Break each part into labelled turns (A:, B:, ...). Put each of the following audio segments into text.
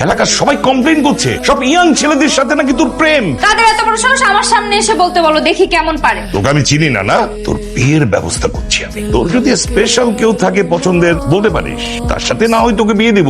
A: এলাকার সবাই কমপ্লেইন করছে, সব ইয়াং ছেলেদের সাথে নাকি তোর প্রেম।
B: কাদের এত বড় সাহস আমার সামনে এসে বলতে বলো, দেখি কেমন পারে।
A: তোকে আমি চিনি না, না তোর বিয়ের ব্যবস্থা করছি আমি। তোর যদি স্পেশাল কেউ থাকে পছন্দের বলতে পারিস, তার সাথে না হয় তোকে বিয়ে দিব।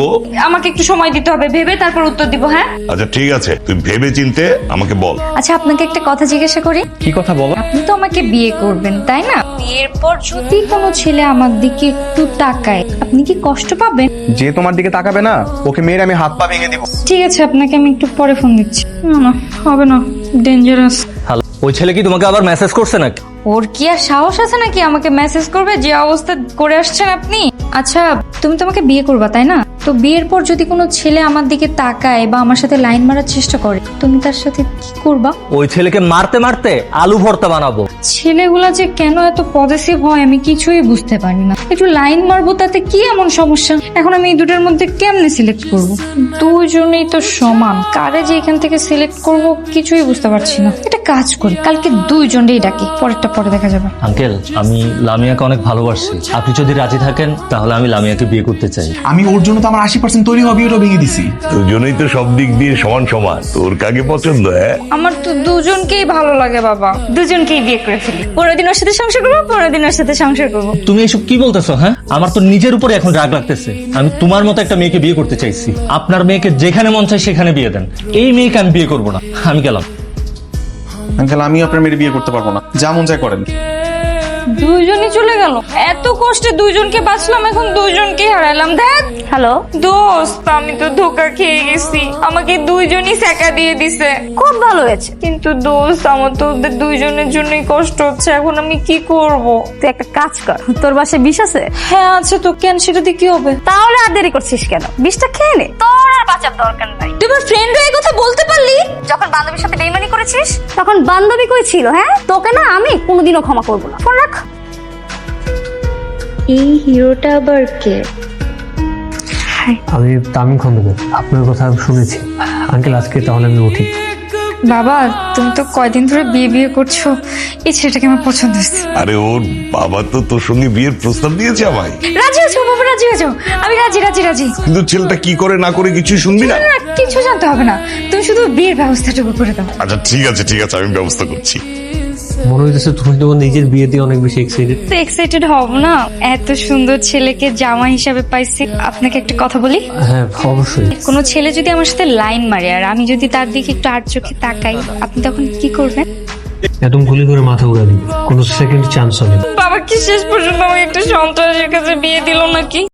B: আমাকে একটু সময় দিতে হবে, ভেবে তারপর উত্তর দিব। হ্যাঁ
A: আচ্ছা ঠিক আছে, তুই ভেবে চিনতে আমাকে বল।
B: আচ্ছা, আপনাকে একটা কথা জিজ্ঞাসা করি।
C: কি কথা বলো?
B: আপনি তো আমাকে বিয়ে করবেন তাই না? বিয়ের পর যদি কোনো ছেলে আমার দিকে একটু তাকায়, আপনি কি কষ্ট পাবেন?
C: যে তোমার দিকে তাকাবে না, ওকে মেরে আমি হাত পা ভেঙে দিব।
B: ঠিক আছে, আপনাকে আমি একটু পরে ফোন দিচ্ছি। না হবে না, ডেঞ্জারাস।
D: হ্যালো, ওই ছেলে কি তোমাকে আবার মেসেজ করছে নাকি?
B: ওর কি আর সাহস আছে নাকি আমাকে মেসেজ করবে, যে অবস্থা করে আসছেন আপনি? আচ্ছা, তুমি তো আমাকে বিয়ে করবা তাই না? তো বিয়ের পর যদি কোনো ছেলে আমার দিকে তাকায় বা আমার সাথে লাইন মারার চেষ্টা করে, তুমি তার সাথে কি করবা?
D: ওই ছেলেকে মারতে মারতে আলু ভর্তা বানাবো।
B: ছেলেগুলা যে কেন এত পজিটিভ হয় আমি কিছুই বুঝতে পারি না। একটু লাইন মারবো তাতে কি এমন সমস্যা? এখন আমি এই দুটোর মধ্যে কেমনে সিলেক্ট করব? দুইজনেই তো সমান, কারে যে এখান থেকে সিলেক্ট করব কিছুই বুঝতে পারছি না। একটা কাজ করি, কালকে দুইজনেই ডাকি, পরেরটা পরে দেখা যাবে।
D: আঙ্কেল, আমি লামিয়াকে অনেক ভালোবাসি। আপনি যদি রাজি থাকেন তাহলে আমি লামিয়াকে বিয়ে করতে চাই।
C: আমি ওর জন্য তো আমার 80% তৈরি হওয়া বিয়েটা ভেঙে দিছি।
A: দুজনেই তো সব দিক দিয়ে সমান সমান, তোর কাকে পছন্দ?
B: আমার তো দুজনকেই ভালো লাগে বাবা, দুজনকেই বিয়ে করে ফেলি। 15 দিন ওর সাথে সংসার করবো, 15 দিন ওর সাথে সংসার করবো।
D: তুমি এসব কি বলতেছো? হ্যাঁ, আমার তো নিজের উপরে এখন রাগ লাগতেছে। আমি তোমার মতো একটা মেয়েকে বিয়ে করতে চাইছি। আপনার মেয়েকে যেখানে মন চায় সেখানে বিয়ে দেন, এই মেয়েকে আমি বিয়ে করবো না। আমি গেলাম।
C: আঙ্কেল, আমি আপনার মেয়ের বিয়ে করতে পারবো না, যা মন চায় করেন।
B: দুইজনই চলে গেল, এত কষ্টে দুইজনকে বাঁচলাম, এখন দুইজনকে হারালাম। দেখ
E: হ্যালো
B: দোস্ত, আমি তো ধোকা খেয়ে গেছি, আমাকে দুইজনই সেকা দিয়ে দিছে।
E: খুব ভালো হয়েছে।
B: কিন্তু দোস্ত, আমার তো ওদের দুইজনের জন্যই কষ্ট হচ্ছে, এখন আমি কি করব?
E: তুই একটা কাজ কর, তোর বাসায় বিষ আছে?
B: হ্যাঁ আছে তো, কেন সেটা দিয়ে কি হবে?
E: তাহলে আর দেরি করছিস কেন? বিষটা খেয়ে নে, তোর আর বাঁচার দরকার নাই।
B: তুই আমার ফ্রেন্ড হয়ে কথা বলতে পারলি?
E: যখন বান্ধবীর সাথে বেইমানি করেছিস তখন বান্ধবী কই ছিল? হ্যাঁ, তোকে না আমি কোনোদিনও ক্ষমা করবো না। ফোন রাখ।
B: এই হিরোটা আবার কে?
F: আমি তামিম খন্দকার, আপনার কথা শুনেছি। আঙ্কেল, আজকে তাহলে আমি উঠি।
B: বাবা, তুমি তো কয়দিন ধরে বিয়ে বিয়ে করছো, এই ছেলেটাকে আমার পছন্দ হচ্ছে।
A: আরে ওর বাবা তো তোর সঙ্গে বিয়ের প্রস্তাব দিয়েছে আমায়।
B: রাজি হয়েছো বাবা, রাজি হয়েছো? আমি রাজি রাজি রাজি।
A: কিন্তু ছেলেটা কি করে না করে কিছুই শুনবি না।
B: না, কিছু জানতে হবে না, তুমি শুধু বিয়ের ব্যবস্থাটুকু করে দাও।
A: আচ্ছা ঠিক আছে ঠিক আছে, আমি ব্যবস্থা করছি।
F: মনে হইতেছে তুমি তোমার নিজের বিয়ে দিয়ে অনেক বেশি এক্সাইটেড।
B: তো এক্সাইটেড হব না, এত সুন্দর ছেলেকে জামা হিসাবে পাইছি। আপনাকে একটা কথা বলি,
F: হ্যাঁ অবশ্যই।
B: কোনো ছেলে যদি আমার সাথে লাইন মারে আর আমি যদি তার দিকে একটু আর চোখে তাকাই, আপনি তখন কি করবেন?
F: একদম গুলি করে মাথা উড়া দিই, কোনো সেকেন্ড চান্স হবে না।
B: বাবা কি শেষ পর্যন্ত আমাকে একটা সন্ত্রাসের কাছে বিয়ে দিল নাকি?